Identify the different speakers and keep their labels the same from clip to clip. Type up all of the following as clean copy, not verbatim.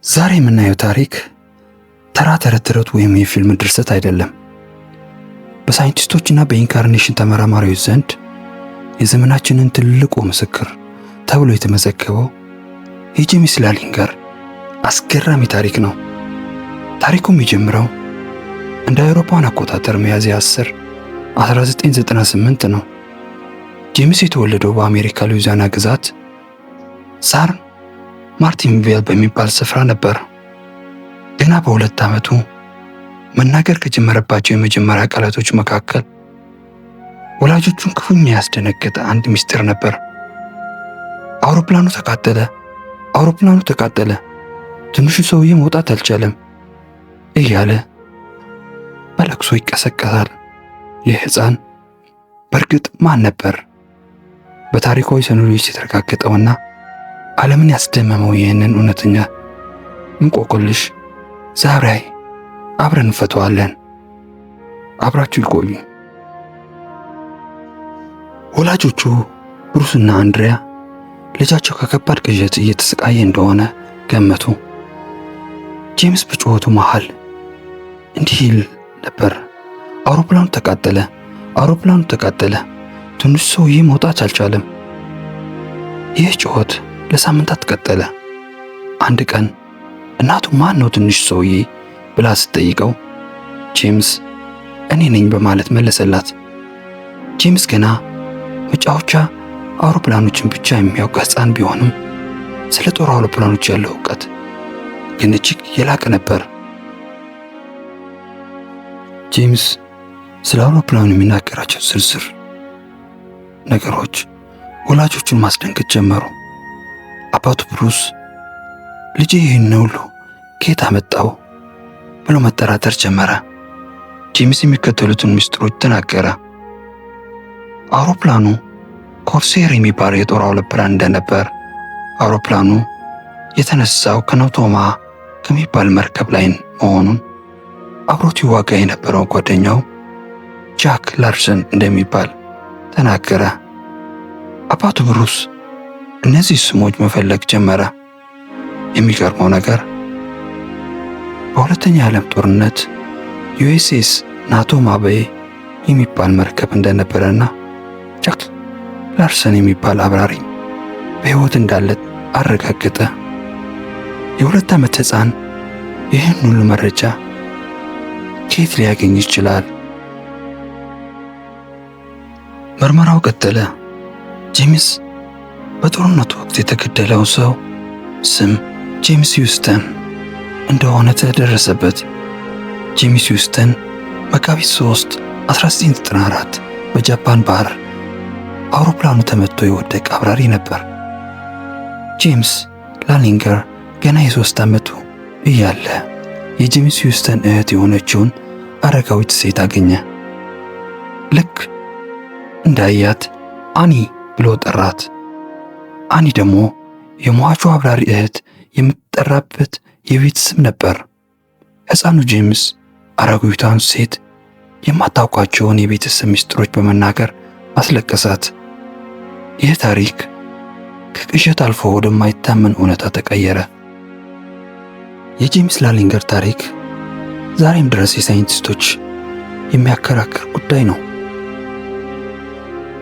Speaker 1: ዛሬ የምናየው ታሪክ ተራ ተረት ወይም የፊልም ድርሰት አይደለም። በሳይንቲስቶችና በኢንካርኔሽን ተመራማሪዎች ዘንድ የዘመናችንን ትልቁ ምስክር ተብሎ የተመዘገበው የጄምስ ላሊንገር አስገራሚ ታሪክ ነው። ታሪኩ የሚጀምረው እንደ አውሮፓውያን አቆጣጠር ሚያዝያ 10 1998 ነው። ጄምስ የተወለደው በአሜሪካ ሉዊዚያና ግዛት ሳን ማርቲንቪል በሚባል ስፍራ ነበር። ገና በ2 ዓመቱ መናገር ከጀመረባቸው የመጀመሪያ ቃላቶች መካከል ወላጆቹን ክፉኛ ያስደነገጠ አንድ ምስጢር ነበር። አውሮፕላኑ ተቃጠለ፣ ትንሹ ሰውዬ መውጣት አልቻለም እያለ በለቅሶ ይቀሰቀሳል። ይህ ሕፃን በእርግጥ ማን ነበር? በታሪካዊ ሰነዶች የተረጋገጠውና ዓለምን ያስደመመው ይህንን እውነተኛ እንቆቅልሽ ዛሬ አብረን እንፈተዋለን። አብራችሁ ይቆዩ። ወላጆቹ ብሩስና አንድሪያ ልጃቸው ከከባድ ቅዠት እየተሰቃየ እንደሆነ ገመቱ። ጄምስ በጩኸቱ መሃል እንዲህ ይል ነበር፣ አውሮፕላኑ ተቃጠለ፣ ትንሽ ሰውዬ መውጣት አልቻለም። ይህ ጩኸት ለሳምንታት ቀጠለ። አንድ ቀን እናቱ ማን ነው ትንሽ ሰውዬ ብላ ስትጠይቀው ጄምስ እኔ ነኝ በማለት መለሰላት። ጄምስ ገና መጫወቻ አውሮፕላኖችን ብቻ የሚያውቅ ሕፃን ቢሆንም ስለ ጦር አውሮፕላኖች ያለው እውቀት ግን እጅግ የላቀ ነበር። ጄምስ ስለ አውሮፕላኑ የሚናገራቸው ዝርዝር ነገሮች ወላጆቹን ማስደንገጥ ጀመሩ። አባቱ ብሩስ ልጄ ይህን ሁሉ ከየት አመጣው ብሎ መጠራጠር ጀመረ። ጄምስ የሚከተሉትን ምስጢሮች ተናገረ። አውሮፕላኑ ኮርሴር የሚባል የጦር አውሮፕላን እንደነበር፣ አውሮፕላኑ የተነሳው ከኖቶማ ከሚባል መርከብ ላይ መሆኑን፣ አብሮት ይዋጋ የነበረው ጓደኛው ጃክ ላርሰን እንደሚባል ተናገረ። አባቱ ብሩስ እነዚህ ስሞች መፈለግ ጀመረ። የሚገርመው ነገር በሁለተኛ ዓለም ጦርነት ዩኤስኤስ ናቶማ ቤይ የሚባል መርከብ እንደነበረና ጃክ ላርሰን የሚባል አብራሪ በሕይወት እንዳለ አረጋገጠ። የ2 ዓመት ሕፃን ይህን ሁሉ መረጃ ከየት ሊያገኝ ይችላል? ምርመራው ቀጠለ። ጄምስ በጦርነቱ ወቅት የተገደለው ሰው ስም ጄምስ ሂውስተን እንደሆነ ተደረሰበት። ጄምስ ሂውስተን መጋቢት 3 1994 በጃፓን ባህር አውሮፕላኑ ተመትቶ የወደቀ አብራሪ ነበር። ጄምስ ላሊንገር ገና የ3 ዓመቱ እያለ የጄምስ ሂውስተን እህት የሆነችውን አረጋዊት ሴት አገኘ። ልክ እንዳያት አኒ ብሎ ጠራት። አኒ ደግሞ የሟቹ አብራሪ እህት የምትጠራበት የቤት ስም ነበር። ሕፃኑ ጄምስ አረጋዊቷን ሴት የማታውቋቸውን የቤተሰብ ምስጢሮች በመናገር አስለቀሳት። ይህ ታሪክ ከቅዠት አልፎ ወደማይታመን እውነታ ተቀየረ። የጄምስ ላሊንገር ታሪክ ዛሬም ድረስ የሳይንቲስቶች የሚያከራክር ጉዳይ ነው።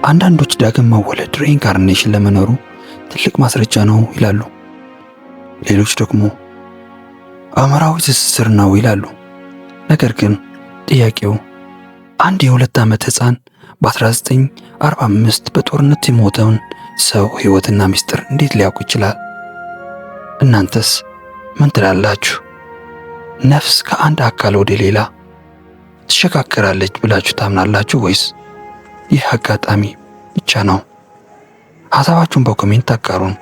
Speaker 1: አንዳንዶች ዳግም መወለድ ሪኢንካርኔሽን ለመኖሩ ትልቅ ማስረጃ ነው ይላሉ። ሌሎች ደግሞ አእምሯዊ ትስስር ነው ይላሉ። ነገር ግን ጥያቄው አንድ የ2 ዓመት ሕፃን በ1945 በጦርነት የሞተውን ሰው ሕይወትና ምስጢር እንዴት ሊያውቅ ይችላል? እናንተስ ምን ትላላችሁ? ነፍስ ከአንድ አካል ወደ ሌላ ትሸጋገራለች ብላችሁ ታምናላችሁ ወይስ ይህ አጋጣሚ ብቻ ነው? ሐሳባችሁን በኮሜንት አጋሩን።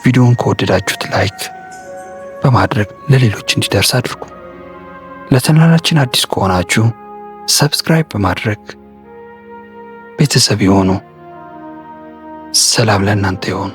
Speaker 1: ቪዲዮውን ከወደዳችሁት ላይክ በማድረግ ለሌሎች እንዲደርስ አድርጉ። ለቻናላችን አዲስ ከሆናችሁ ሰብስክራይብ በማድረግ ቤተሰብ ይሁኑ። ሰላም ለእናንተ ይሁን።